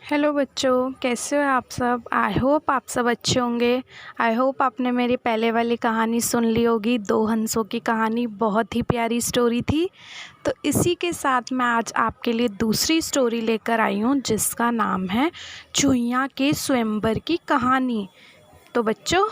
Hello बच्चों, कैसे हो आप सब। आई होप आप सब अच्छे होंगे। आई होप आपने मेरी पहले वाली कहानी सुन ली होगी, दो हंसों की कहानी। बहुत ही प्यारी स्टोरी थी। तो इसी के साथ मैं आज आपके लिए दूसरी स्टोरी लेकर आई हूँ, जिसका नाम है चूहिया के स्वयंवर की कहानी। तो बच्चों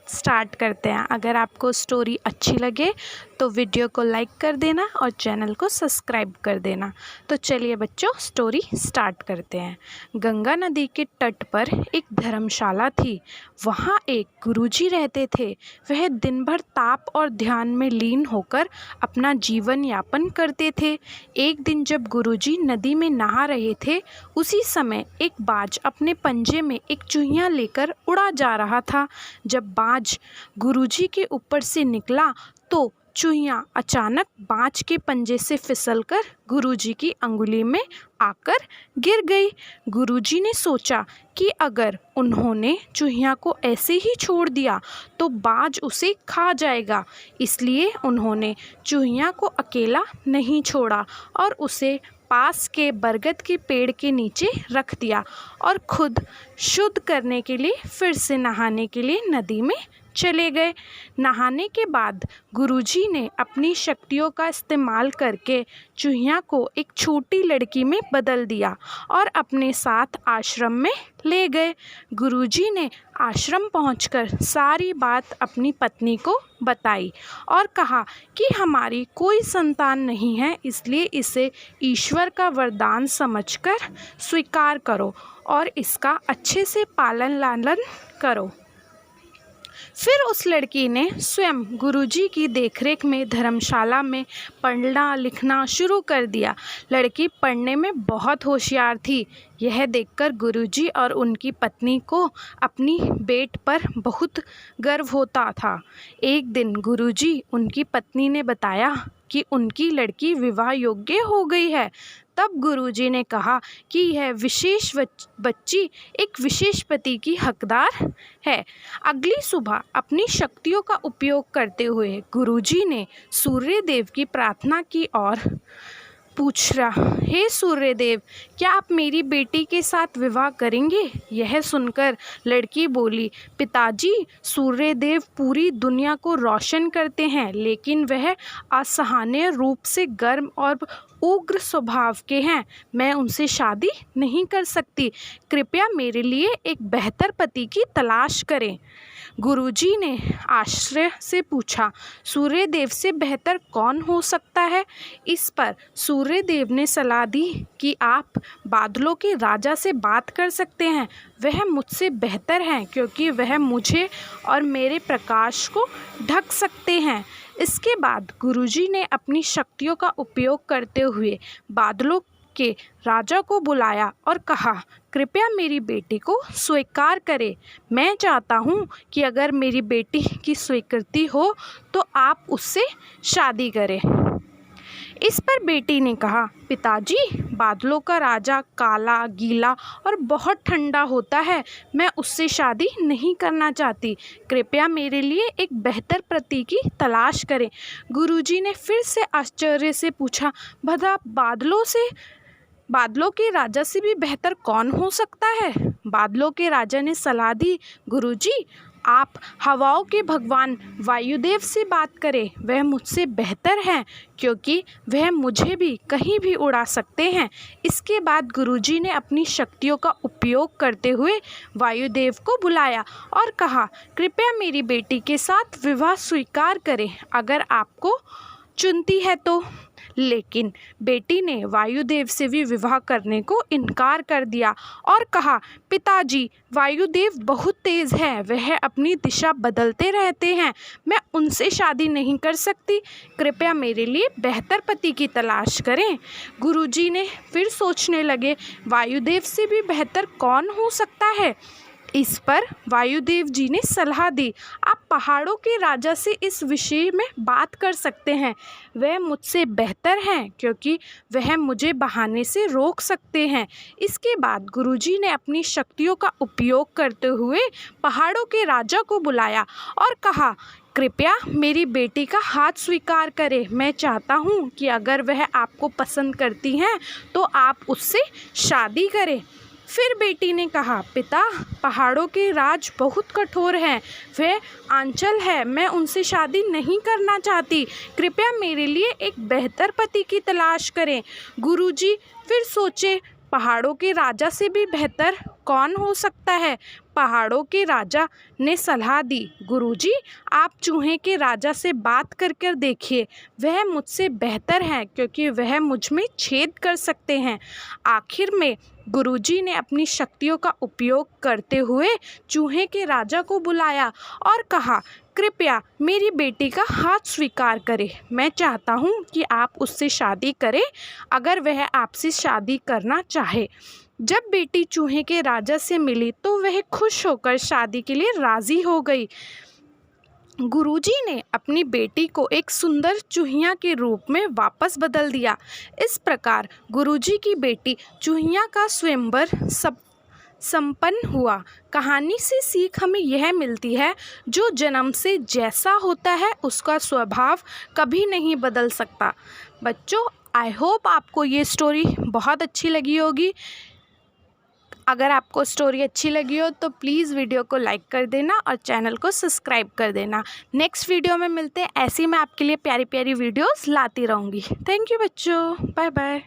स्टार्ट करते हैं। अगर आपको स्टोरी अच्छी लगे तो वीडियो को लाइक कर देना और चैनल को सब्सक्राइब कर देना। तो चलिए बच्चों स्टोरी स्टार्ट करते हैं। गंगा नदी के तट पर एक धर्मशाला थी। वहाँ एक गुरुजी रहते थे। वह दिन भर ताप और ध्यान में लीन होकर अपना जीवन यापन करते थे। एक दिन जब गुरुजी नदी में नहा रहे थे, उसी समय एक बाज अपने पंजे में एक चूहिया लेकर उड़ा जा रहा था। जब बाज गुरुजी के ऊपर से निकला तो चूहिया अचानक बाज के पंजे से फिसलकर गुरुजी की अंगुली में आकर गिर गई। गुरुजी ने सोचा कि अगर उन्होंने चूहिया को ऐसे ही छोड़ दिया तो बाज उसे खा जाएगा। इसलिए उन्होंने चूहिया को अकेला नहीं छोड़ा और उसे पास के बरगद के पेड़ के नीचे रख दिया और खुद शुद्ध करने के लिए फिर से नहाने के लिए नदी में चले गए। नहाने के बाद गुरुजी ने अपनी शक्तियों का इस्तेमाल करके चूहिया को एक छोटी लड़की में बदल दिया और अपने साथ आश्रम में ले गए। गुरुजी ने आश्रम पहुंचकर सारी बात अपनी पत्नी को बताई और कहा कि हमारी कोई संतान नहीं है, इसलिए इसे ईश्वर का वरदान समझकर स्वीकार करो और इसका अच्छे से पालन लालन करो। फिर उस लड़की ने स्वयं गुरुजी की देखरेख में धर्मशाला में पढ़ना लिखना शुरू कर दिया। लड़की पढ़ने में बहुत होशियार थी। यह देखकर गुरुजी और उनकी पत्नी को अपनी बेट पर बहुत गर्व होता था। एक दिन गुरुजी उनकी पत्नी ने बताया कि उनकी लड़की विवाह योग्य हो गई है। तब गुरुजी ने कहा कि यह विशेष बच्ची एक विशेष पति की हकदार है। अगली सुबह अपनी शक्तियों का उपयोग करते हुए गुरुजी ने सूर्य देव की प्रार्थना की और पूछा, हे सूर्य देव, क्या आप मेरी बेटी के साथ विवाह करेंगे। यह सुनकर लड़की बोली, पिताजी, सूर्य देव पूरी दुनिया को रोशन करते हैं, लेकिन वह असहनीय रूप से गर्म और उग्र स्वभाव के हैं। मैं उनसे शादी नहीं कर सकती। कृपया मेरे लिए एक बेहतर पति की तलाश करें। गुरुजी ने आश्चर्य से पूछा, सूर्य देव से बेहतर कौन हो सकता है। इस पर सूर्य देव ने सलाह दी कि आप बादलों के राजा से बात कर सकते हैं। वह मुझसे बेहतर हैं क्योंकि वह मुझे और मेरे प्रकाश को ढक सकते हैं। इसके बाद गुरुजी ने अपनी शक्तियों का उपयोग करते हुए बादलों के राजा को बुलाया और कहा, कृपया मेरी बेटी को स्वीकार करें। मैं चाहता हूँ कि अगर मेरी बेटी की स्वीकृति हो तो आप उससे शादी करें। इस पर बेटी ने कहा, पिताजी, बादलों का राजा काला, गीला और बहुत ठंडा होता है। मैं उससे शादी नहीं करना चाहती। कृपया मेरे लिए एक बेहतर पति की तलाश करें। गुरुजी ने फिर से आश्चर्य से पूछा, भला बादलों के राजा से भी बेहतर कौन हो सकता है। बादलों के राजा ने सलाह दी, गुरुजी, आप हवाओं के भगवान वायुदेव से बात करें। वह मुझसे बेहतर हैं क्योंकि वह मुझे भी कहीं भी उड़ा सकते हैं। इसके बाद गुरुजी ने अपनी शक्तियों का उपयोग करते हुए वायुदेव को बुलाया और कहा, कृपया मेरी बेटी के साथ विवाह स्वीकार करें अगर आपको चुनती है तो। लेकिन बेटी ने वायुदेव से भी विवाह करने को इनकार कर दिया और कहा, पिताजी, वायुदेव बहुत तेज है। वह अपनी दिशा बदलते रहते हैं। मैं उनसे शादी नहीं कर सकती। कृपया मेरे लिए बेहतर पति की तलाश करें। गुरुजी ने फिर सोचने लगे, वायुदेव से भी बेहतर कौन हो सकता है। इस पर वायुदेव जी ने सलाह दी, आप पहाड़ों के राजा से इस विषय में बात कर सकते हैं। वह मुझसे बेहतर हैं क्योंकि वह मुझे बहाने से रोक सकते हैं। इसके बाद गुरुजी ने अपनी शक्तियों का उपयोग करते हुए पहाड़ों के राजा को बुलाया और कहा, कृपया मेरी बेटी का हाथ स्वीकार करें। मैं चाहता हूँ कि अगर वह आपको पसंद करती हैं तो आप उससे शादी करें। फिर बेटी ने कहा, पिता, पहाड़ों के राज बहुत कठोर हैं, वे आंचल है, मैं उनसे शादी नहीं करना चाहती, कृपया मेरे लिए एक बेहतर पति की तलाश करें। गुरुजी फिर सोचे, पहाड़ों के राजा से भी बेहतर कौन हो सकता है। पहाड़ों के राजा ने सलाह दी, गुरुजी आप चूहे के राजा से बात कर देखिए, वह मुझसे बेहतर हैं क्योंकि वह मुझ में छेद कर सकते हैं। आखिर में गुरुजी ने अपनी शक्तियों का उपयोग करते हुए चूहे के राजा को बुलाया और कहा, कृपया मेरी बेटी का हाथ स्वीकार करें, मैं चाहता हूँ कि आप उससे शादी करें अगर वह आपसे शादी करना चाहे। जब बेटी चूहे के राजा से मिली तो वह खुश होकर शादी के लिए राज़ी हो गई। गुरुजी ने अपनी बेटी को एक सुंदर चूहिया के रूप में वापस बदल दिया। इस प्रकार गुरुजी की बेटी चूहिया का स्वयंवर संपन्न हुआ। कहानी से सीख हमें यह मिलती है, जो जन्म से जैसा होता है उसका स्वभाव कभी नहीं बदल सकता। बच्चों, आई होप आपको ये स्टोरी बहुत अच्छी लगी होगी। अगर आपको स्टोरी अच्छी लगी हो तो प्लीज़ वीडियो को लाइक कर देना और चैनल को सब्सक्राइब कर देना। नेक्स्ट वीडियो में मिलते हैं, ऐसी मैं आपके लिए प्यारी प्यारी वीडियोस लाती रहूँगी। थैंक यू बच्चों, बाय बाय।